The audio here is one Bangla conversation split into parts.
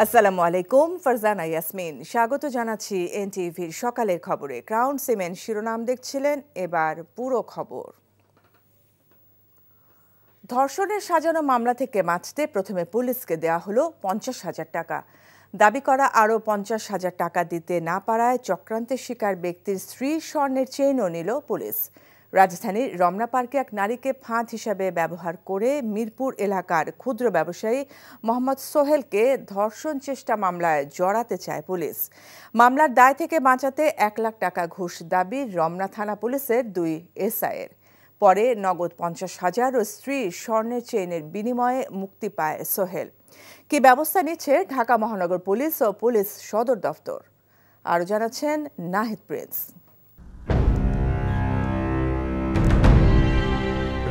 আসসালামু আলাইকুম, ফারজানা ইয়াসমিন স্বাগত জানাচ্ছি এনটিভির সকালের খবরে। ক্রাউন সিমেন্ট শিরোনাম দেখছিলেন, এবার পুরো খবর। ধর্ষণের সাজানো মামলা থেকে বাঁচতে প্রথমে পুলিশকে দেয়া হলো 50,000 টাকা। দাবি করা আরও 50,000 টাকা দিতে না পারায় চক্রান্তের শিকার ব্যক্তির স্ত্রীর স্বর্ণের চেইনও নিল পুলিশ। রাজধানীর রমনা পার্কে এক নারীকে ফাঁদ হিসাবে ব্যবহার করে মিরপুর এলাকার ক্ষুদ্র ব্যবসায়ী মোহাম্মদ সোহেলকে ধর্ষণ চেষ্টা মামলায় জড়াতে চায় পুলিশ। মামলার দায় থেকে বাঁচাতে 1 লাখ টাকা ঘুষ দাবি রমনা থানা পুলিশের 2 এসআইয়ের। পরে নগদ 50,000 ও স্ত্রীর স্বর্ণের চেইনের বিনিময়ে মুক্তি পায় সোহেল। কি ব্যবস্থা নিচ্ছে ঢাকা মহানগর পুলিশ ও পুলিশ সদর দফতর, আরও জানাচ্ছেন নাহিদ প্রিন্স।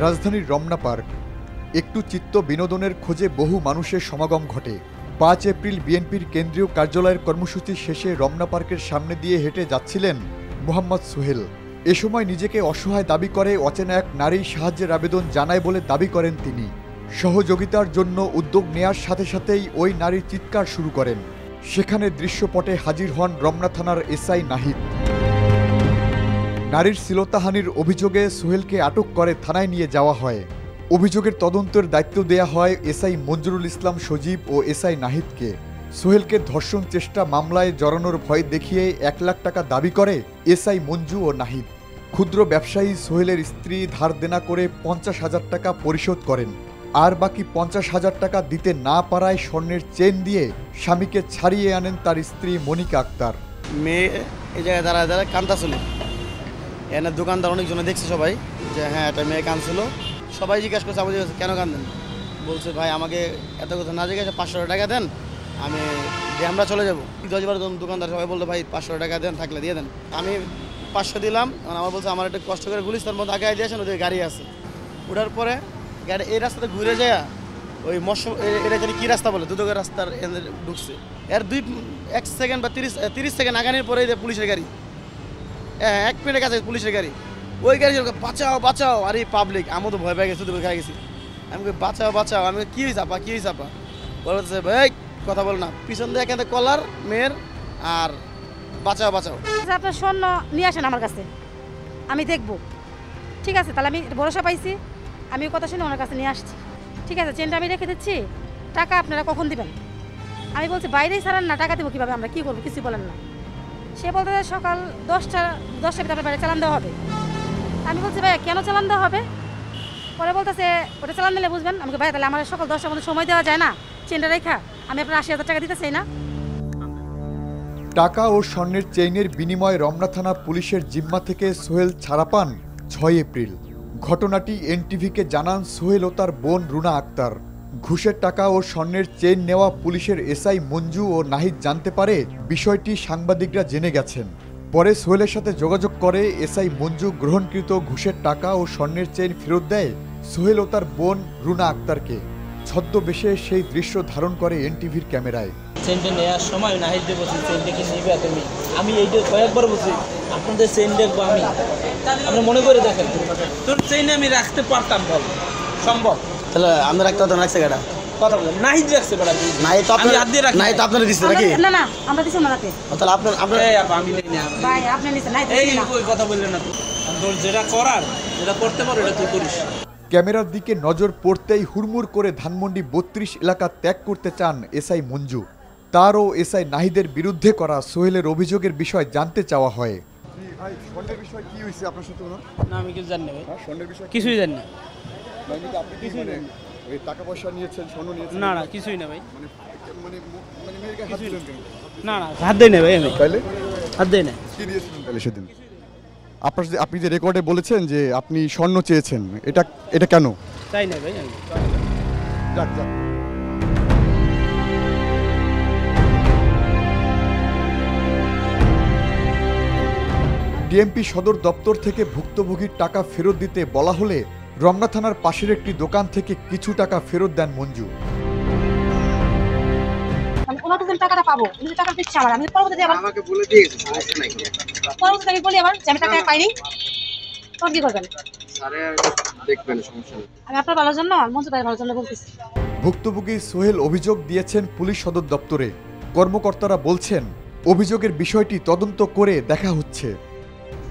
রাজধানীর রমনা পার্ক, একটু চিত্ত বিনোদনের খোঁজে বহু মানুষের সমাগম ঘটে। 5 এপ্রিল বিএনপির কেন্দ্রীয় কার্যালয়ের কর্মসূচি শেষে রমনা পার্কের সামনে দিয়ে হেঁটে যাচ্ছিলেন মোহাম্মদ সোহেল। এ সময় নিজেকে অসহায় দাবি করে অচেনা এক নারী সাহায্যের আবেদন জানায় বলে দাবি করেন তিনি। সহযোগিতার জন্য উদ্যোগ নেয়ার সাথে সাথেই ওই নারীর চিৎকার শুরু করেন। সেখানে দৃশ্যপটে হাজির হন রমনা থানার এসআই নাহিদ। নারীর শ্লীলতাহানির অভিযোগে সোহেলকে আটক করে থানায় নিয়ে যাওয়া হয়। অভিযোগের তদন্তের দায়িত্ব দেয়া হয় এসআই মঞ্জুরুল ইসলাম সজীব ও এসআই নাহিদকে। সোহেলকে ধর্ষণ চেষ্টা মামলায় জড়ানোর ভয় দেখিয়ে 1 লাখ টাকা দাবি করে এসআই মঞ্জু ও নাহিদ। ক্ষুদ্র ব্যবসায়ী সোহেলের স্ত্রী ধার দেনা করে 50,000 টাকা পরিশোধ করেন। আর বাকি 50,000 টাকা দিতে না পারায় স্বর্ণের চেন দিয়ে স্বামীকে ছাড়িয়ে আনেন তার স্ত্রী মনিকা আক্তার। মেয়ে এই জায়গায় দাঁড়ায় কান্দা ছিল। এনার দোকানদার অনেকজনে দেখছে সবাই যে হ্যাঁ একটা মেয়ে কাঁদছিল। সবাই জিজ্ঞাসা করছে, আমাদের কেন কান্দেন? বলছে ভাই আমাকে এত কথা না জিজ্ঞাসা 500 টাকা দেন, আমি আমরা চলে যাবো। 10 বার দোকানদার সবাই বললো ভাই 500 টাকা দেন, থাকলে দিয়ে দেন। আমি 500 দিলাম। আমার বলছে আমার একটু কষ্ট করে গুলিস্তার মধ্যে আগে দিয়েছেন, ওদের গাড়ি আছে। ওঠার পরে গাড়ি এই রাস্তাতে ঘুরে যায় ওই এটা জানি কী রাস্তা বলে, দুদকের রাস্তার ঢুকছে। এর 1 সেকেন্ড বা 30 সেকেন্ড আগানোর পরে পুলিশের গাড়ি, 1 মিনিটের কাছে পুলিশের গাড়ি। ওই গাড়ি বাঁচাও বাঁচাও, আর এই পাবলিক আমি তো ভয় পেয়ে গেছি, তো ভয় গেছি। আমি বাঁচাও বাঁচাও, আমি কী চাপা কী চাপা বলছে ভাই কথা বল না, পিছন দিয়ে এখানে কলার মেয়ের আর বাঁচাও বাঁচাও। আপনার স্বর্ণ নিয়ে আসেন আমার কাছে, আমি দেখবো। ঠিক আছে, তাহলে আমি ভরসা পাইছি, আমি কথা শুনে ওনার কাছে নিয়ে আসছি। ঠিক আছে, চেনটা আমি রেখে দিচ্ছি, টাকা আপনারা কখন দিবেন? আমি বলছি বাইরেই ছাড়ান না, টাকা দেবো কীভাবে, আমরা কী করবো কিছু বলেন না। সে বলতে সকাল 10টার ভিতরে আপনার বাইরে চালান দেওয়া হবে। আমি বলছি ভাইয়া কেন চালান দেওয়া হবে? পরে বলতেছে ওটা চালান দিলে বুঝবেন। আমাকে ভাইয়া তাহলে আমার সকাল 10টার মধ্যে সময় দেওয়া যায় না, চেনটা রেখা আমি আপনার 80,000 টাকা দিতে চাই না। টাকা ও স্বর্ণের চেইনের বিনিময়ে রমনা থানা পুলিশের জিম্মা থেকে সোহেল ছাড়া পান 6 এপ্রিল। ঘটনাটি এনটিভিকে জানান সোহেল ও তার বোন রুনা আক্তার। ঘুষের টাকা ও স্বর্ণের চেইন নেওয়া পুলিশের এসআই মঞ্জু ও নাহিদ জানতে পারে বিষয়টি সাংবাদিকরা জেনে গেছেন। পরে সোহেলের সাথে যোগাযোগ করে এসআই মঞ্জু গ্রহণকৃত ঘুষের টাকা ও স্বর্ণের চেইন ফেরত দেয় সোহেল ও তার বোন রুনা আক্তারকে। ছদ্মবেশে সেই দৃশ্য ধারণ করে এনটিভির ক্যামেরায়। চেনটা নেওয়ার সময় নাহিদে বলছি চেনটা কি নিবে তুমি? আমি এইটা কয়েকবার বলছি আপনাদের চেন দেখবো আমি, আপনি মনে করে দেখেন তোর চেন আমি রাখতে পারতাম, বল সম্ভব? তাহলে আমরা রাখতে হতো, রাখছে গাড়া কথা বলেন। নাহিদ রাখছে বেটা, নাহিদ তো আপনি হাত দিয়ে রাখি, নাহিদ তো আপনারা দিছেন নাকি? না না, আমরা দিছি না রাতে। তাহলে আপনার এই আপা আমি নেই না ভাই, আপনি নিছেন নাহিদ এই দিছেন না। ওই কথা বললেন না তো, তোর যেটা করার যেটা করতে পারো এটা তুই করিস। ক্যামেরার দিকে নজর পড়তেই হুড়মুড় করে ধানমন্ডি 32 এলাকা ত্যাগ করতে চান এসআই মঞ্জু। তার ও এসআই নাহিদের বিরুদ্ধে করা সোহেলের অভিযোগের বিষয় জানতে চাওয়া হয়। ভাই স্বর্ণের বিষয় কি হইছে আপনার সাথে? না আমি কিছু জানি না ভাই, স্বর্ণের বিষয় কিছুই জানি না। আপনি কি ওই টাকা পয়সা নিয়েছেন, স্বর্ণ নিয়েছেন? না না কিছুই না ভাই, মানে মানে মেয়েকে হাত দিলেন কেন? না না হাত দেই না ভাই, আমি তাইলে হাত দেই না। কি দিয়েছিলেন তাহলে সেদিন? আপনি যে রেকর্ডে বলেছেন যে আপনি স্বর্ণ চেয়েছেন, এটা কেন? তাই না ভাই, আমি যাক যাক। ডিএমপি সদর দপ্তর থেকে ভুক্তভোগীর টাকা ফেরত দিতে বলা হলে রমনা থানার পাশের একটি দোকান থেকে কিছু টাকা ফেরত দেন মঞ্জু। টাকাটা পাবো, টাকা দিচ্ছি আমার, আমি পরবর্তীতে আবার আমাকে বলে দিয়েছে, পরবর্তীতে আমি বলি আবার যে আমি টাকা পাইনি, তখন কি করবেন? স্যার দেখবেন, সমস্যা নেই। আমি আপনার ভালোর জন্য আর মঞ্জু ভাইয়ের ভালোর জন্য বলতেছি। ভুক্তভোগী সোহেল অভিযোগ দিয়েছেন পুলিশ সদর দপ্তরে। কর্মকর্তারা বলছেন, অভিযোগের বিষয়টি তদন্ত করে দেখা হচ্ছে।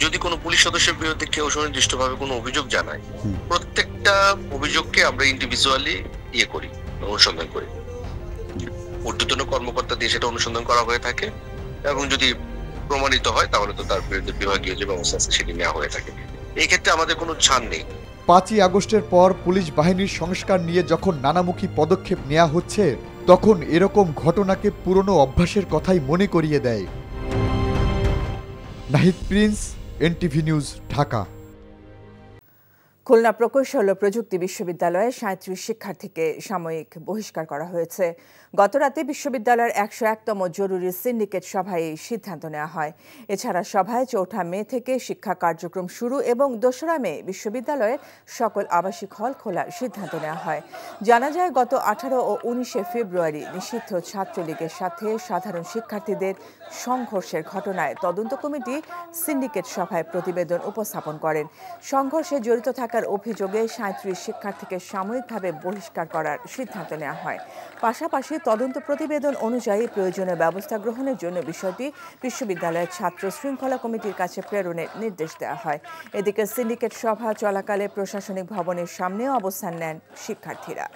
যদি কোনো পুলিশ সদস্যের বিরুদ্ধে কেউ সুনির্দিষ্টভাবে কোনো অভিযোগ জানায়, প্রত্যেকটা অভিযোগকে আমরা ইন্ডিভিজুয়ালি অনুসন্ধান করি। ঊর্ধ্বতন কর্মকর্তা দিয়ে সেটা অনুসন্ধান করা হয়ে থাকে এবং যদি প্রমাণিত হয় তাহলে তো তার বিরুদ্ধে বিভাগীয় যে ব্যবস্থা আছে সেটি নেওয়া হয়ে থাকে। এই ক্ষেত্রে আমাদের কোনো ছাড় নেই। 5ই আগস্টের পর পুলিশ বাহিনীর সংস্কার নিয়ে যখন নানামুখী পদক্ষেপ নেওয়া হচ্ছে, তখন এরকম ঘটনাকে পুরনো অভ্যাসের কথাই মনে করিয়ে দেয়। Nahid Prince, NTV news, Dhaka. Khulna প্রকৌশল ও প্রযুক্তি বিশ্ববিদ্যালয়ে 37 শিক্ষার্থীকে সাময়িক বহিষ্কার করা হয়েছে। গতরাতে বিশ্ববিদ্যালয়ের 101তম জরুরি সিন্ডিকেট সভায় এই সিদ্ধান্ত নেওয়া হয়। এছাড়া সভায় 4 মে থেকে শিক্ষা কার্যক্রম শুরু এবং 2 মে বিশ্ববিদ্যালয়ের সকল আবাসিক হল খোলার সিদ্ধান্ত নেওয়া হয়। জানা যায়, গত 18 ও 19 ফেব্রুয়ারি নিষিদ্ধ ছাত্রলীগের সাথে সাধারণ শিক্ষার্থীদের সংঘর্ষের ঘটনায় তদন্ত কমিটি সিন্ডিকেট সভায় প্রতিবেদন উপস্থাপন করেন। সংঘর্ষে জড়িত থাকার অভিযোগে 37 শিক্ষার্থীকে সাময়িকভাবে বহিষ্কার করার সিদ্ধান্ত নেওয়া হয়। পাশাপাশি তদন্ত প্রতিবেদন অনুযায়ী প্রয়োজনীয় ব্যবস্থা গ্রহণের জন্য বিষয়টি বিশ্ববিদ্যালয়ের ছাত্র শৃঙ্খলা কমিটির কাছে প্রেরণের নির্দেশ দেওয়া হয়। এদিকে সিন্ডিকেট সভা চলাকালে প্রশাসনিক ভবনের সামনেও অবস্থান নেন শিক্ষার্থীরা।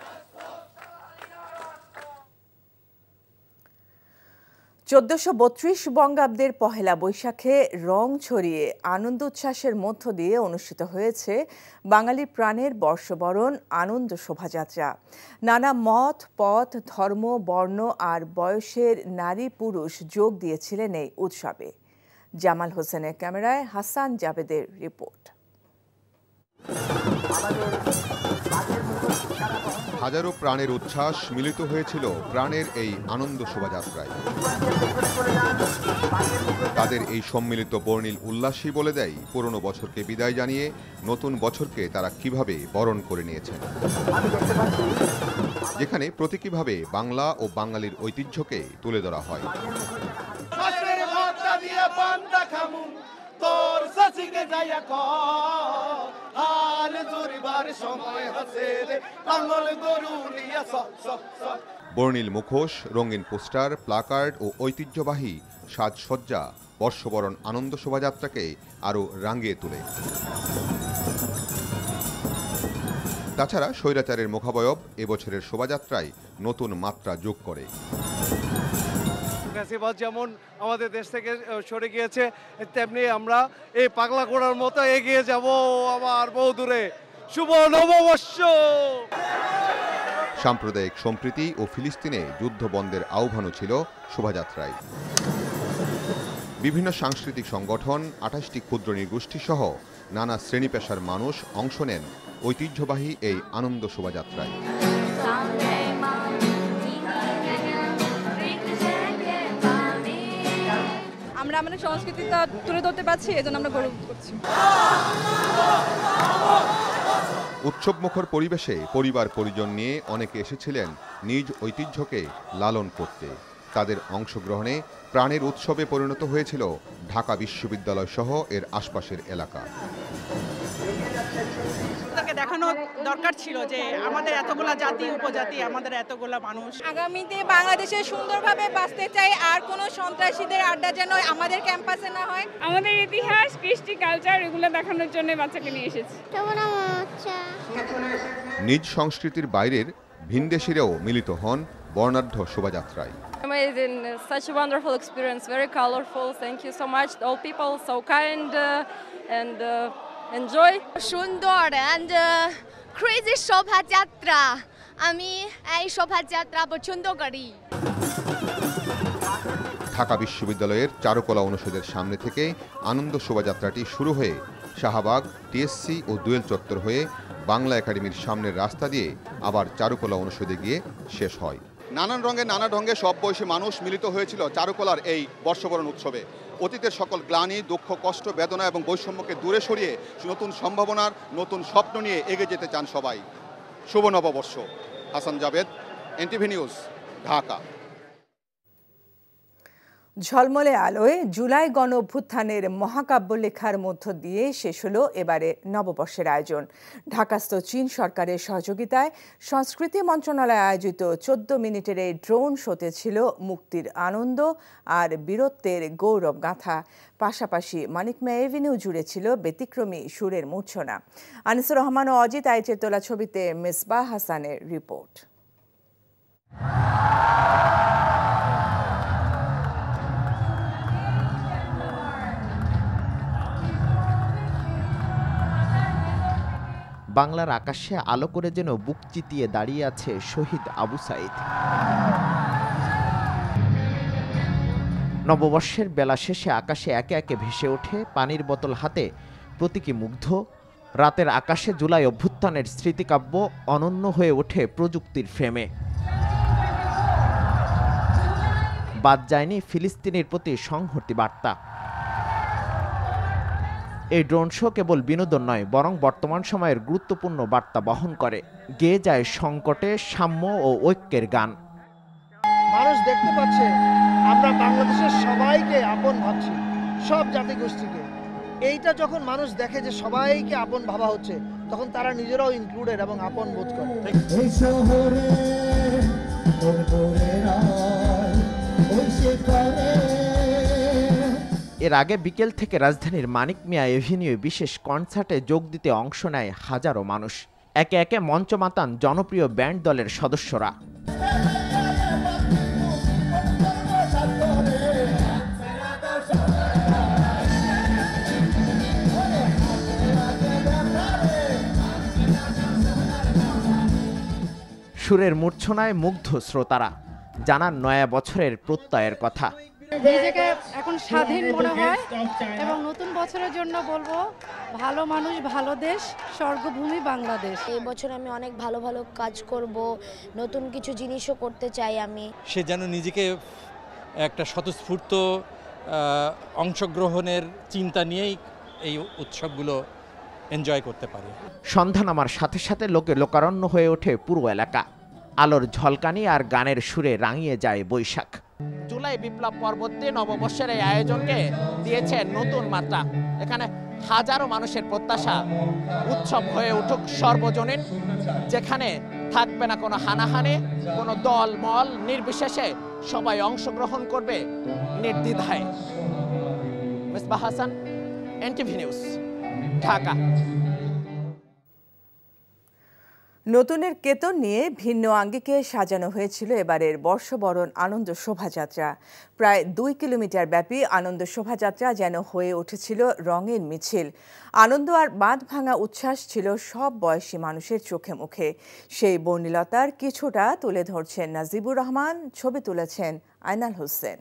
1432 বঙ্গাব্দের পহেলা বৈশাখে রং ছড়িয়ে আনন্দ উচ্ছ্বাসের মধ্য দিয়ে অনুষ্ঠিত হয়েছে বাঙালি প্রাণের বর্ষবরণ আনন্দ শোভাযাত্রা। নানা মত, পথ, ধর্ম, বর্ণ আর বয়সের নারী পুরুষ যোগ দিয়েছিলেন এই উৎসবে। জামাল হোসেনের ক্যামেরায় হাসান জাবেদের রিপোর্ট। হাজারো প্রাণের উচ্ছ্বাস মিলিত হয়েছিল প্রাণের এই আনন্দ শোভাযাত্রায়। তাদের এই সম্মিলিত বর্ণিল উল্লাসই বলে দেয় পুরনো বছরকে বিদায় জানিয়ে নতুন বছরকে তারা কিভাবে বরণ করে নিয়েছেন। যেখানে প্রতীকীভাবে বাংলা ও বাঙালির ঐতিহ্যকে তুলে ধরা হয়। বর্ণিল মুখোশ, রঙিন পোস্টার, প্লাকার্ড ও ঐতিহ্যবাহী সাজসজ্জা বর্ষবরণ আনন্দ শোভাযাত্রাকে আরও রাঙিয়ে তোলে। তাছাড়া স্বৈরাচারের মুখাবয়ব এবছরের শোভাযাত্রায় নতুন মাত্রা যোগ করে। ফ্যাসিবাদ যেমন আমাদের দেশ থেকে সরে গিয়েছে, তেমনি আমরা এই পাগলা ঘোড়ার মতো এগিয়ে যাব আবার বহু দূরে। শুভ নববর্ষ। সাম্প্রদায়িক সম্প্রীতি ও ফিলিস্তিনে যুদ্ধ বন্ধের আহ্বানও ছিল শোভাযাত্রায়। বিভিন্ন সাংস্কৃতিক সংগঠন, 28টি ক্ষুদ্র নৃগোষ্ঠী সহ নানা শ্রেণী পেশার মানুষ অংশ নেন ঐতিহ্যবাহী এই আনন্দ শোভাযাত্রায়। আমরা আমাদের সংস্কৃতিটা তুলে ধরতে পারছি, এজন্য আমরা গর্ব করছি। উৎসবমুখর পরিবেশে পরিবার পরিজন নিয়ে অনেকে এসেছিলেন নিজ ঐতিহ্যকে লালন করতে। তাদের অংশগ্রহণে প্রাণের উৎসবে পরিণত হয়েছিল ঢাকা বিশ্ববিদ্যালয় সহ এর আশপাশের এলাকা। দেখানো দরকার ছিল যে আমাদের এতগুলা জাতি উপজাতি, আমাদের এতগুলা মানুষ আগামীতে বাংলাদেশে সুন্দরভাবে বাঁচতে চাই, আর কোনো সন্ত্রাসীদের আড্ডা যেন আমাদের ক্যাম্পাসে না হয়। আমাদের ইতিহাস, কৃষ্টি, কালচার এগুলো দেখানোর জন্য বাচ্চাকে নিয়ে এসেছি। নিজ সংস্কৃতির বাইরের ভিনদেশিরাও মিলিত হন বর্ণাঢ্য শোভাযাত্রায়। Amazing, such a wonderful experience, very colorful. Thank you so much. All people so kind and enjoy. সুন্দর and crazy শোভাযাত্রা। আমি এই শোভাযাত্রা পছন্দ করি। ঢাকা বিশ্ববিদ্যালয়ের চারুকলা অনুষদের সামনে থেকে আনন্দ শোভাযাত্রাটি শুরু হয়ে শাহবাগ, টিএসসি ও দোয়েল চত্বর হয়ে বাংলা একাডেমির সামনের রাস্তা দিয়ে আবার চারুকলা অনুষদে গিয়ে শেষ হয়। নানান রঙে নানা ঢঙ্গে সব বয়সী মানুষ মিলিত হয়েছিল চারুকলার এই বর্ষবরণ উৎসবে। অতীতের সকল গ্লানি, দুঃখ, কষ্ট, বেদনা এবং বৈষম্যকে দূরে সরিয়ে নতুন সম্ভাবনার নতুন স্বপ্ন নিয়ে এগিয়ে যেতে চান সবাই। শুভ নববর্ষ। হাসান জাবেদ, এনটিভি নিউজ, ঢাকা। ঝলমলে আলোয় জুলাই গণ অভ্যুত্থানের মহাকাব্য লেখার মধ্য দিয়ে শেষ হলো এবারে নববর্ষের আয়োজন। ঢাকাস্থ চীন সরকারের সহযোগিতায় সংস্কৃতি মন্ত্রণালয় আয়োজিত 14 মিনিটের এই ড্রোন শোতে ছিল মুক্তির আনন্দ আর বীরত্বের গৌরব গাথা। পাশাপাশি মানিক মিয়া এভিনিউ জুড়ে ছিল ব্যতিক্রমী সুরের মূর্ছনা। আনিসুর রহমান ও অজিত আইচের তোলা ছবিতে মিসবাহ হাসানের রিপোর্ট। বাংলার আকাশে আলো করে যেন বুক চিতিয়ে দাঁড়িয়ে আছে শহীদ আবু সাঈদ। নববর্ষের বেলা শেষে আকাশে একে একে ভেসে ওঠে পানির বোতল হাতে প্রতীকী মুগ্ধ। রাতের আকাশে জুলাই অভ্যুত্থানের স্মৃতিকাব্য অনন্য হয়ে ওঠে প্রযুক্তির ফ্রেমে। বাদ যায়নি ফিলিস্তিনের প্রতি সংহতি বার্তা। এই ড্রোন শো কেবল বিনোদন নয়, বরং বর্তমান সময়ের গুরুত্বপূর্ণ বার্তা বহন করে। গেয়ে যায় সংকটে সাম্য ও ঐক্যের গান। মানুষ দেখতে পাচ্ছে আমরা বাংলাদেশের সবাইকে আপন ভাবছি, সব জাতিগোষ্ঠীকে। এইটা যখন মানুষ দেখে যে সবাইকে আপন ভাবা হচ্ছে, তখন তারা নিজেরাও ইনক্লুডেড এবং আপন বোধ করে। এর আগে বিকেল থেকে রাজধানীর মানিক মিয়া এভিনিউ বিশেষ কনসার্টে যোগ দিতে অংশ নেয় হাজারো মানুষ। একে একে মঞ্চ মাতান জনপ্রিয় ব্যান্ড দলের সদস্যরা। সুরের মূর্ছনায় মুগ্ধ শ্রোতারা, জানান নয়া বছরের প্রত্যয়ের কথা। নিজেকে এখন স্বাধীন মনে হয় এবং নতুন বছরের জন্য বলবো ভালো মানুষ, ভালো দেশ, স্বর্গভূমি বাংলাদেশ। এই বছর আমি অনেক ভালো ভালো কাজ করব, নতুন কিছু জিনিসও করতে চাই আমি। সে যেন নিজেকে একটা স্বতঃস্ফূর্ত অংশগ্রহণের চিন্তা নিয়েই এই উৎসবগুলো এনজয় করতে পারে। সন্ধ্যা নামার সাথে সাথে লোকে লোকারণ্য হয়ে ওঠে পুরো এলাকা। আলোর ঝলকানি আর গানের সুরে রাঙিয়ে যায় বৈশাখ। জুলাই বিপ্লব পরবর্তী নববর্ষের এই আয়োজনকে দিয়েছে নতুন মাত্রা। এখানে হাজারো মানুষের প্রত্যাশা উৎসব হয়ে উঠুক সর্বজনীন, যেখানে থাকবে না কোনো হানাহানি, কোনো দল মল নির্বিশেষে সবাই অংশগ্রহণ করবে নির্দ্বিধায়। Misbah Hasan, NTV news, Dhaka. নতুনের কেতন নিয়ে ভিন্ন আঙ্গিকে সাজানো হয়েছিল এবারের বর্ষবরণ আনন্দ শোভাযাত্রা। প্রায় 2 কিলোমিটার ব্যাপী আনন্দ শোভাযাত্রা যেন হয়ে উঠেছিল রঙের মিছিল। আনন্দ আর বাঁধ ভাঙা উচ্ছ্বাস ছিল সব বয়সী মানুষের চোখে মুখে। সেই বর্ণিলতার কিছুটা তুলে ধরছেন নাজিবুর রহমান, ছবি তুলেছেন আয়নাল হোসেন।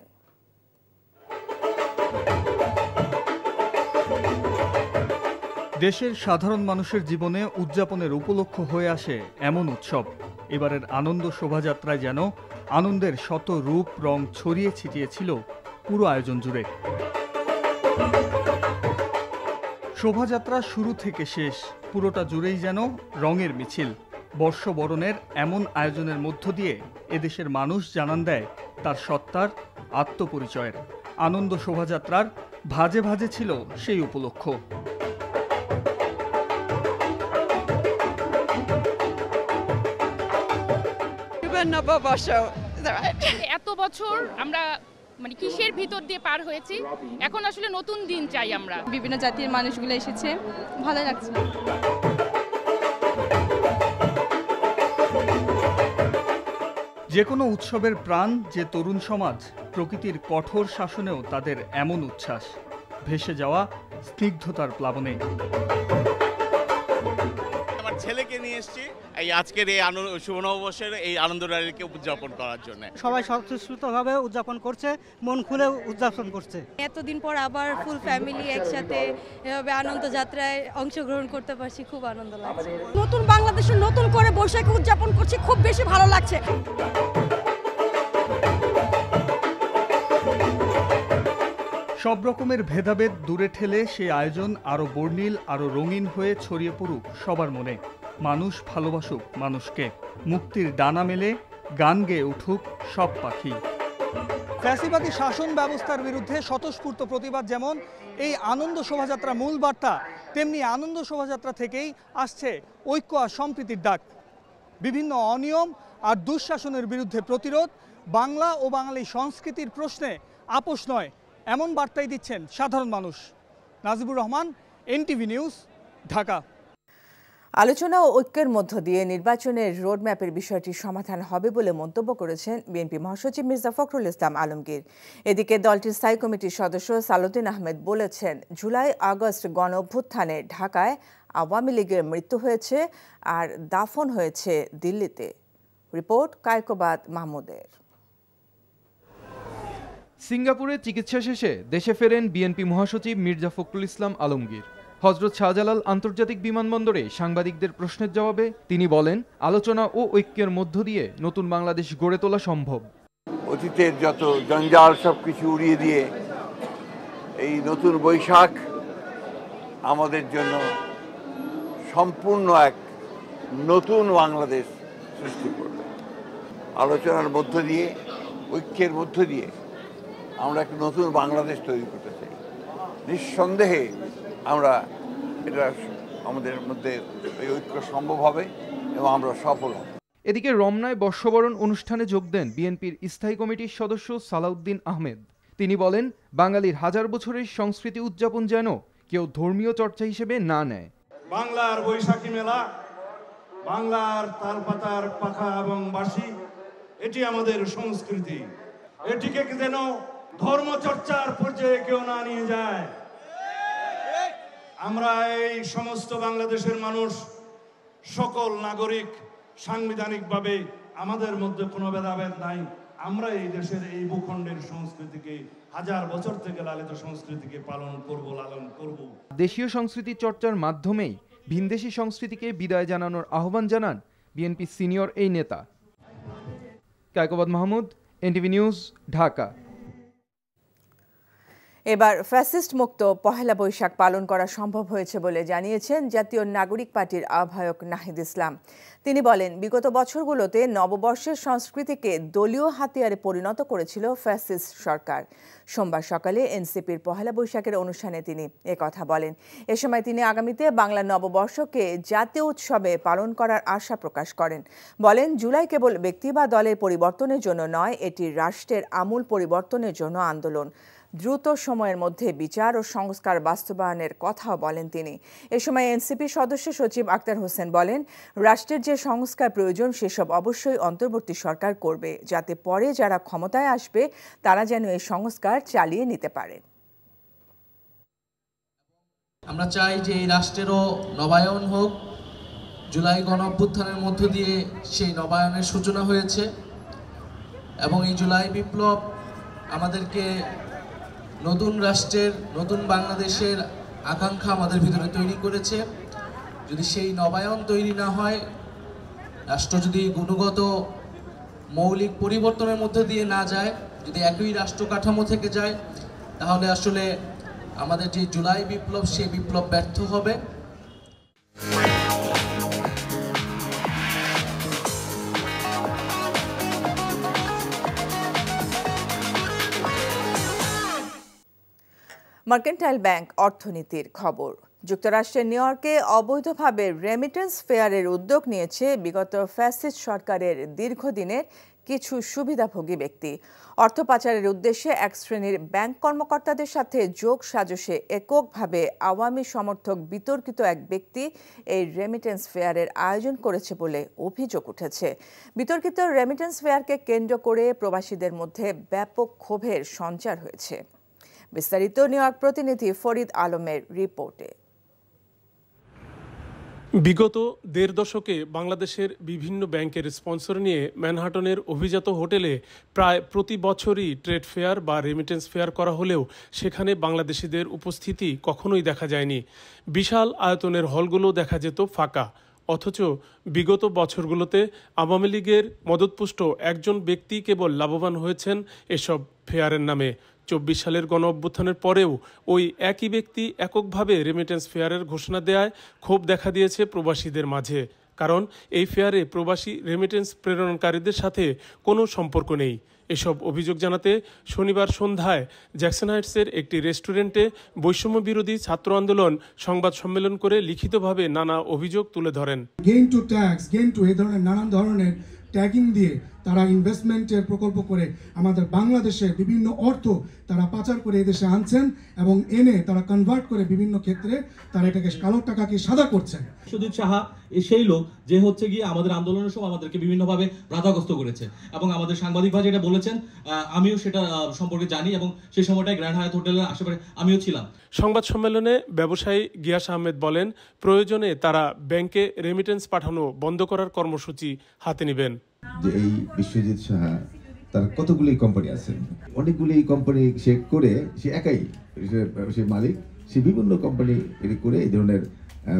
দেশের সাধারণ মানুষের জীবনে উদযাপনের উপলক্ষ হয়ে আসে এমন উৎসব। এবারের আনন্দ শোভাযাত্রায় যেন আনন্দের শত রূপ রং ছড়িয়ে ছিটিয়েছিল পুরো আয়োজন জুড়ে। শোভাযাত্রা শুরু থেকে শেষ পুরোটা জুড়েই যেন রঙের মিছিল। বর্ষবরণের এমন আয়োজনের মধ্য দিয়ে এদেশের মানুষ জানান দেয় তার সত্তার আত্মপরিচয়ের। আনন্দ শোভাযাত্রার ভাজে ভাজে ছিল সেই উপলক্ষ। এত বছর আমরা মানে কিসের ভিতর দিয়ে পার হয়েছি, এখন আসলে নতুন দিন চাই আমরা। বিভিন্ন জাতির মানুষগুলো এসেছে, ভালো লাগছে। যে কোনো উৎসবের প্রাণ যে তরুণ সমাজ, প্রকৃতির কঠোর শাসনেও তাদের এমন উচ্ছ্বাস, ভেসে যাওয়া স্নিগ্ধতার প্লাবনে। আমার ছেলেকে নিয়ে এসেছি এই আজকের এই শুভ নববর্ষের এই আনন্দ র্যালিকে উদযাপন করার জন্য। সবাই স্বতঃস্ফূর্তভাবে উদযাপন করছে, মন খুলে উদযাপন করছে। এতদিন পর আবার ফুল ফ্যামিলি একসাথে এভাবে আনন্দ যাত্রায় অংশগ্রহণ করতে পারছি, খুব আনন্দ লাগছে। নতুন বাংলাদেশে নতুন করে বৈশাখী উদযাপন করছি, খুব বেশি ভালো লাগছে। সব রকমের ভেদাভেদ দূরে ঠেলে সেই আয়োজন আরো বর্ণিল, আরো রঙিন হয়ে ছড়িয়ে পড়ুক সবার মনে। মানুষ ভালোবাসুক মানুষকে, মুক্তির ডানা মেলে গান গেয়ে উঠুক সব পাখি। ফ্যাসিবাদী শাসন ব্যবস্থার বিরুদ্ধে স্বতঃস্ফূর্ত প্রতিবাদ যেমন এই আনন্দ শোভাযাত্রা মূল বার্তা, তেমনি আনন্দ শোভাযাত্রা থেকেই আসছে ঐক্য আর সম্প্রীতির ডাক। বিভিন্ন অনিয়ম আর দুঃশাসনের বিরুদ্ধে প্রতিরোধ, বাংলা ও বাঙালি সংস্কৃতির প্রশ্নে আপোষ নয়, এমন বার্তাই দিচ্ছেন সাধারণ মানুষ। Najibur Rahman, NTV news, Dhaka. আলোচনা ও ঐক্যের মধ্য দিয়ে নির্বাচনের রোডম্যাপের বিষয়টি সমাধান হবে বলে মন্তব্য করেছেন বিএনপি মহাসচিব মির্জা ফখরুল ইসলাম আলমগীর। এদিকে দলটির স্থায়ী কমিটির সদস্য সালাউদ্দিন আহমেদ বলেছেন, জুলাই আগস্ট গণ অভ্যুত্থানে ঢাকায় আওয়ামী লীগের মৃত্যু হয়েছে আর দাফন হয়েছে দিল্লিতে। রিপোর্ট কায়কোবাদ মাহমুদের। সিঙ্গাপুরে চিকিৎসা শেষে দেশে ফেরেন বিএনপি মহাসচিব মির্জা ফখরুল ইসলাম আলমগীর। হযরত শাহজালাল আন্তর্জাতিক বিমানবন্দরে সাংবাদিকদের প্রশ্নের জবাবে তিনি বলেন, আলোচনা ও ঐক্যের মধ্য দিয়ে নতুন বাংলাদেশ গড়ে তোলা সম্ভব। অতীতের যত জঞ্জাল সবকিছু উড়িয়ে দিয়ে এই নতুন বৈশাখ আমাদের জন্য সম্পূর্ণ এক নতুন বাংলাদেশ সৃষ্টি করবে। আলোচনার মধ্য দিয়ে, ঐক্যের মধ্য দিয়ে আমরা একটা নতুন বাংলাদেশ তৈরি করতে চাই। নিঃসন্দেহে আমরা এটা আমাদের মধ্যে এই ঐক্য সম্ভব হবে এবং আমরা সফল হব। এদিকে রমনায় বর্ষবরণ অনুষ্ঠানে যোগ দেন বিএনপির স্থায়ী কমিটির সদস্য সালাউদ্দিন আহমেদ। তিনি বলেন, বাঙালির হাজার বছরের সংস্কৃতি উদযাপন যেন কেউ ধর্মীয় চর্চা হিসেবে না নেয়। বাংলার বৈশাখী মেলা, বাংলার তালপাতার পাখা এবং বাঁশি, এটি আমাদের সংস্কৃতি। এটিকে যেন ধর্মচর্চার পর্যায়ে কেউ না নিয়ে যায়। আমরা এই সমস্ত বাংলাদেশের মানুষ, সকল নাগরিক, সাংবিধানিকভাবে আমাদের মধ্যে কোনো ভেদাভেদ নাই। আমরা এই দেশের এই ভূখণ্ডের সংস্কৃতিকে, হাজার বছর থেকে লালিত সংস্কৃতিকে পালন করব, লালন করব। দেশীয় সংস্কৃতি চর্চার মাধ্যমেই ভিনদেশি সংস্কৃতিকে বিদায় জানানোর আহ্বান জানান বিএনপি সিনিয়র এই নেতা। কায়কোবাদ মাহমুদ, এনটিভি নিউজ, ঢাকা। এবার ফ্যাসিস্ট মুক্ত পহেলা বৈশাখ পালন করা সম্ভব হয়েছে বলে জানিয়েছেন জাতীয় নাগরিক পার্টির আহ্বায়ক নাহিদ ইসলাম। তিনি বলেন, বিগত বছরগুলোতে নববর্ষের সংস্কৃতিকে দলীয় হাতিয়ারে পরিণত করেছিল ফ্যাসিস্ট সরকার। সোমবার সকালে এনসিপির পহেলা বৈশাখের অনুষ্ঠানে তিনি একথা বলেন। এ সময় তিনি আগামীতে বাংলা নববর্ষকে জাতীয় উৎসবে পালন করার আশা প্রকাশ করেন। বলেন, জুলাই কেবল ব্যক্তি বা দলের পরিবর্তনের জন্য নয়, এটি রাষ্ট্রের আমূল পরিবর্তনের জন্য আন্দোলন। দ্রুত সময়ের মধ্যে বিচার ও সংস্কার বাস্তবায়নের কথাও বলেন তিনি। এ সময় এনসিপি সদস্য সচিব আক্তার হোসেন বলেন, রাষ্ট্রের যে সংস্কার প্রয়োজন সেসব অবশ্যই অন্তর্বর্তী সরকার করবে, যাতে পরে যারা ক্ষমতায় আসবে তারা যেন এই সংস্কার চালিয়ে নিতে পারে। আমরা চাই যে এই রাষ্ট্রেরও নবায়ন হোক। জুলাই গণ অভ্যুত্থানের মধ্য দিয়ে সেই নবায়নের সূচনা হয়েছে এবং এই জুলাই বিপ্লব আমাদেরকে নতুন রাষ্ট্রের, নতুন বাংলাদেশের আকাঙ্ক্ষা আমাদের ভিতরে তৈরি করেছে। যদি সেই নবায়ন তৈরি না হয়, রাষ্ট্র যদি গুণগত মৌলিক পরিবর্তনের মধ্যে দিয়ে না যায়, যদি একই রাষ্ট্র কাঠামো থেকে যায়, তাহলে আসলে আমাদের যে জুলাই বিপ্লব, সেই বিপ্লব ব্যর্থ হবে। মার্কেন্টাইল ব্যাংক অর্থনীতির খবর। যুক্তরাষ্ট্রের নিউ ইয়র্কে অবৈধভাবে রেমিটেন্স ফেয়ারের উদ্যোগ নিয়েছে বিগত ফ্যাসিস্ট সরকারের দীর্ঘদিনের কিছু সুবিধাভোগী ব্যক্তি। অর্থ পাচারের উদ্দেশ্যে এক শ্রেণীর ব্যাংক কর্মকর্তাদের সাথে যোগ সাজশে এককভাবে আওয়ামী সমর্থক বিতর্কিত এক ব্যক্তি এই রেমিটেন্স ফেয়ারের আয়োজন করেছে বলে অভিযোগ উঠেছে। বিতর্কিত রেমিটেন্স ফেয়ারকে কেন্দ্র করে প্রবাসীদের মধ্যে ব্যাপক ক্ষোভের সঞ্চার হয়েছে। বিস্তারিত নিউ ইয়র্ক প্রতিনিধি ফরিদ আলমের রিপোর্টে। বিগত দেড় দশকে বাংলাদেশের বিভিন্ন ব্যাংকের স্পন্সর নিয়ে ম্যানহাটনের অভিজাত হোটেলে প্রায় প্রতি বছরই ট্রেড ফেয়ার বা রেমিটেন্স ফেয়ার করা হলেও সেখানে বাংলাদেশিদের উপস্থিতি কখনোই দেখা যায়নি। বিশাল আয়তনের হলগুলো দেখা যেত ফাঁকা। অথচ বিগত বছরগুলোতে আওয়ামী লীগের মদতপুষ্ট একজন ব্যক্তি কেবল লাভবান হয়েছেন এসব ফেয়ারের নামে। 24 সালের গণ অভ্যুত্থানের পরেও ওই একই ব্যক্তি এককভাবে রেমিটেন্স ফেয়ারের ঘোষণা দেয়ায় ক্ষোভ দেখা দিয়েছে প্রবাসীদের মাঝে। কারণ এই ফেয়ারে প্রবাসী রেমিটেন্স প্রেরণকারীদের সাথে কোনো সম্পর্ক নেই। এসব অভিযোগ জানাতে শনিবার সন্ধ্যায় জ্যাকসন হাইটসের একটি রেস্টুরেন্টে বৈষম্য বিরোধী ছাত্র আন্দোলন সংবাদ সম্মেলন করে লিখিতভাবে নানা অভিযোগ তুলে ধরেন। Gain to tax, gain to এই ধরনের নানান ধরনের ট্যাগিং দিয়ে তারা ইনভেস্টমেন্টের প্রকল্প করে আমাদের বাংলাদেশে বিভিন্ন অর্থ তারা পাচার করে এদেশে আনছেন এবং এনে তারা কনভার্ট করে বিভিন্ন ক্ষেত্রে তারা এটাকে কালো টাকাকে সাদা করছেন। সুজিত সাহা সেই লোক যে হচ্ছে গিয়ে আমাদের আন্দোলনের সময় আমাদেরকে বিভিন্নভাবে বাধাগ্রস্ত করেছে এবং আমাদের সাংবাদিক ভাই যেটা বলেছেন আমিও সেটা সম্পর্কে জানি এবং সেই সময়টায় গ্র্যান্ড হায়াত হোটেলের আশেপাশে আমিও ছিলাম। সংবাদ সম্মেলনে ব্যবসায়ী গিয়াস আহমেদ বলেন, প্রয়োজনে তারা ব্যাংকে রেমিটেন্স পাঠানো বন্ধ করার কর্মসূচি হাতে নেবেন। যে এই বিশ্বজিৎ সাহা তার কতগুলি কোম্পানি আছে, অনেকগুলি কোম্পানি সে করে, সে একাই সে মালিক, সে বিভিন্ন কোম্পানি করে এই ধরনের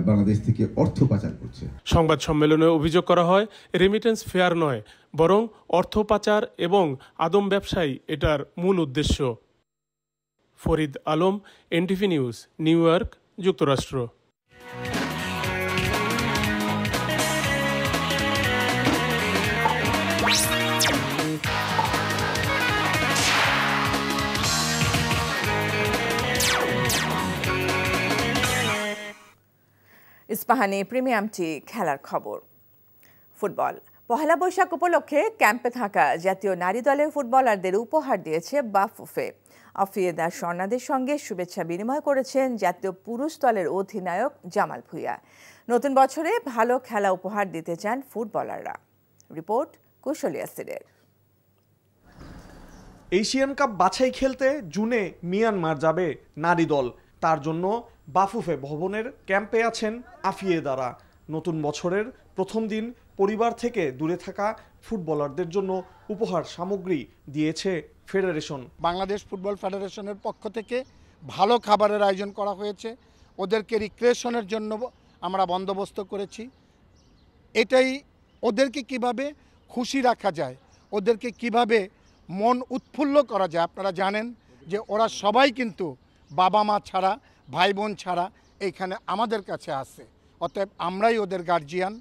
বাংলাদেশ থেকে অর্থ পাচার করছে। সংবাদ সম্মেলনে অভিযোগ করা হয় রেমিটেন্স ফেয়ার নয়, বরং অর্থ পাচার এবং আদম ব্যবসায়ী এটার মূল উদ্দেশ্য। Farid Alam, NTV news, new York, যুক্তরাষ্ট্র। ইস্পাহানি প্রিমিয়ামটি খেলার খবর। ফুটবল পহেলা বৈশাখ উপলক্ষে ক্যাম্পে থাকা জাতীয় নারী দলের ফুটবলারদের উপহার দিয়েছে বাফুফে। আফিয়েদার স্বর্ণাদের সঙ্গে শুভেচ্ছা বিনিময় করেছেন জাতীয় পুরুষ দলের অধিনায়ক জামাল ভুঁইয়া। নতুন বছরে ভালো খেলা উপহার দিতে চান ফুটবলাররা। রিপোর্ট কুশলী আসিরের। এশিয়ান কাপ বাছাই খেলতে জুনে মিয়ানমার যাবে নারী দল। তার জন্য বাফুফে ভবনের ক্যাম্পে আছেন আফিয়েদারা। নতুন বছরের প্রথম দিন পরিবার থেকে দূরে থাকা ফুটবলারদের জন্য উপহার সামগ্রী দিয়েছে ফেডারেশন। বাংলাদেশ ফুটবল ফেডারেশনের পক্ষ থেকে ভালো খাবারের আয়োজন করা হয়েছে, ওদেরকে রিক্রিয়েশনের জন্য আমরা বন্দোবস্ত করেছি। এটাই ওদেরকে কিভাবে খুশি রাখা যায়, ওদেরকে কিভাবে মন উৎফুল্ল করা যায়। আপনারা জানেন যে ওরা সবাই কিন্তু বাবা মা ছাড়া, ভাই বোন ছাড়া এইখানে আমাদের কাছে আসে, অতএব আমরাই ওদের গার্জিয়ান।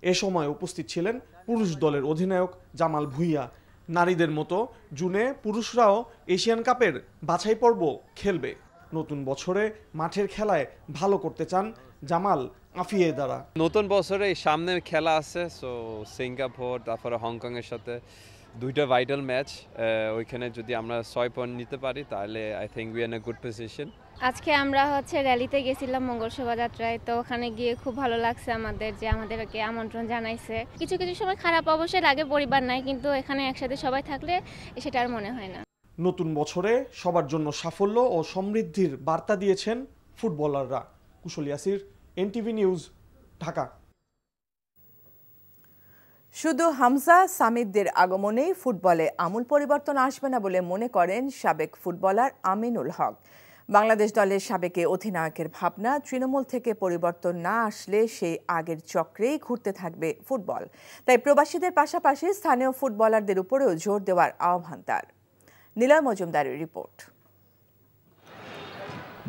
এ সময় উপস্থিত ছিলেন পুরুষ দলের অধিনায়ক জামাল ভুঁইয়া। নারীদের মতো জুনে পুরুষরাও এশিয়ান কাপের বাছাই পর্ব খেলবে। নতুন বছরে মাঠের খেলায় ভালো করতে চান জামাল আফিয়েদারা। নতুন বছরে সামনে খেলা আছে, সো সিঙ্গাপুর তারপরে হংকংয়ের সাথে দুইটা ভাইটাল ম্যাচ। ওইখানে যদি আমরা 6 পয়েন্ট নিতে পারি তাহলে I think we are in a good position. আজকে আমরা র্যালিতে গেছিলাম মঙ্গল শোভাযাত্রায়, তো ওখানে গিয়ে খুব ভালো লাগছে আমাদের, যে আমাদেরকে আমন্ত্রণ জানাইছে। কিছু কিছু সময় খারাপ অবশ্যই লাগে, পরিবার নাই, কিন্তু এখানে একসাথে সবাই থাকলে সেটা আর মনে হয় না। নতুন বছরে সবার জন্য সাফল্য ও সমৃদ্ধির বার্তা দিয়েছেন ফুটবলাররা। কুশলী আসির, এনটিভি নিউজ, ঢাকা। শুধু হামজা সামিদদের আগমনেই ফুটবলে আমূল পরিবর্তন আসবে না বলে মনে করেন সাবেক ফুটবলার আমিনুল হক। বাংলাদেশ দলের সাবেক অধিনায়কের ভাবনা, তৃণমূল থেকে পরিবর্তন না আসলে সেই আগের চক্রেই ঘুরতে থাকবে ফুটবল। তাই প্রবাসীদের পাশাপাশি স্থানীয় ফুটবলারদের উপরেও জোর দেওয়ার আহ্বান তার। নিলয় মজুমদারের রিপোর্ট।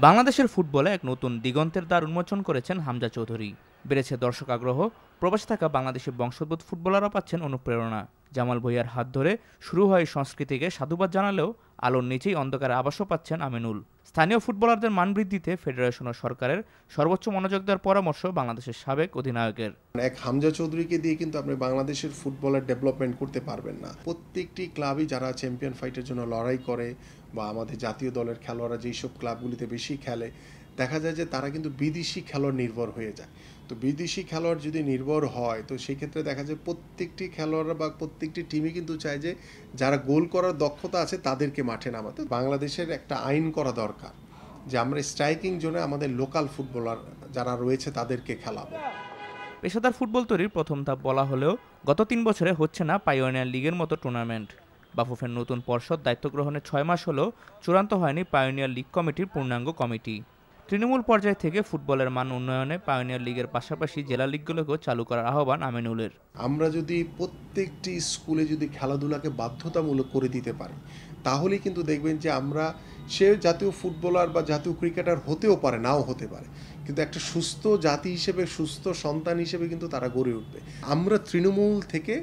বাংলাদেশের ফুটবলে এক নতুন দিগন্তের দ্বার উন্মোচন করেছেন হামজা চৌধুরী। বেড়েছে দর্শক আগ্রহ, প্রবাসে থাকা বাংলাদেশের বংশোদ্ভূত ফুটবলাররা পাচ্ছেন অনুপ্রেরণা। জামাল ভুঁইয়ার হাত ধরে শুরু হয় সংস্কৃতিকে সাধুবাদ জানালেও আলোর নিচেই অন্ধকারে আবাসও পাচ্ছেন আমিনুল। স্থানীয় ফুটবলারদের মান বৃদ্ধিতে ফেডারেশন ও সরকারের সর্বোচ্চ মনোযোগ দেওয়ার পরামর্শ বাংলাদেশের সাবেক অধিনায়কের। এক হামজা চৌধুরীকে দিয়ে কিন্তু আপনি বাংলাদেশের ফুটবলের ডেভেলপমেন্ট করতে পারবেন না। প্রত্যেকটি ক্লাবই যারা চ্যাম্পিয়ন ফাইটের জন্য লড়াই করে বা আমাদের জাতীয় দলের খেলোয়াড়রা যেসব ক্লাবগুলিতে বেশি খেলে, দেখা যায় যে তারা কিন্তু বিদেশি খেলোয়াড় নির্ভর হয়ে যায়। তো বিদেশি খেলোয়াড় যদি নির্ভর হয় তো সেই ক্ষেত্রে দেখা যায় প্রত্যেকটি খেলোয়াড়রা বা প্রত্যেকটি টিমই কিন্তু চায় যে যারা গোল করার দক্ষতা আছে তাদেরকে মাঠে নামাতে। বাংলাদেশের একটা আইন করা দরকার যে আমরা স্ট্রাইকিং জোনে আমাদের লোকাল ফুটবলার যারা রয়েছে তাদেরকে খেলাবো। পেশাদার ফুটবল তৈরির প্রথম ধাপ বলা হলেও গত 3 বছরে হচ্ছে না পাইওনিয়ার লিগের মতো টুর্নামেন্ট। বাফুফের নতুন পর্ষদ দায়িত্ব গ্রহণের 6 মাস হলেও চূড়ান্ত হয়নি পাইওনিয়ার লিগ কমিটির পূর্ণাঙ্গ কমিটি। তৃণমূল পর্যায় থেকে ফুটবলের মান উন্নয়নে পায়োনিয়ার লিগের পাশাপাশি জেলা লিগগুলোকেও চালু করার আহ্বান আমিনুলের। আমরা যদি প্রত্যেকটি স্কুলে যদি খেলাধুলাকে বাধ্যতামূলক করে দিতে পারি, তাহলে কিন্তু দেখবেন যে আমরা সে জাতীয় ফুটবলার বা জাতীয় ক্রিকেটার হতেও পারে, নাও হতে পারে, কিন্তু একটা সুস্থ জাতি হিসেবে, সুস্থ সন্তান হিসেবে কিন্তু তারা গড়ে উঠবে। আমরা তৃণমূল থেকে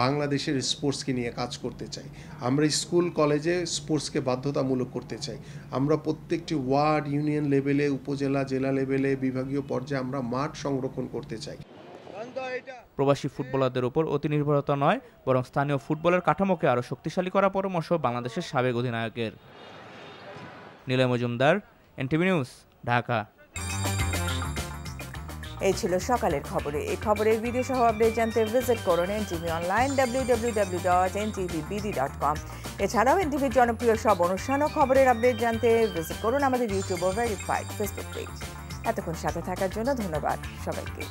বাংলাদেশের স্পোর্টসকে নিয়ে কাজ করতে চাই। আমরা স্কুল কলেজে স্পোর্টসকে বাধ্যতামূলক করতে চাই। আমরা প্রত্যেকটি ওয়ার্ড, ইউনিয়ন লেভেলে, উপজেলা, জেলা লেভেলে, বিভাগীয় পর্যায়ে আমরা মাঠ সংরক্ষণ করতে চাই। প্রবাসী ফুটবলারদের উপর অতি নির্ভরতা নয়, বরং স্থানীয় ফুটবলের কাঠামোকে আরও শক্তিশালী করার পরামর্শ বাংলাদেশের সাবেক অধিনায়কের। Niloy Majumdar, NTV news, Dhaka. এই ছিল সকালের খবরে। এই খবরের ভিডিও সহ আপডেট জানতে ভিজিট করুন এনটিভি অনলাইন www.ntvbd.com। এছাড়াও এনটিভির জনপ্রিয় সব অনুষ্ঠান ও খবরের আপডেট জানতে ভিজিট করুন আমাদের ইউটিউব ও ভেরিফাইড ফেসবুক পেজ। এতক্ষণ সাথে থাকার জন্য ধন্যবাদ সবাইকে।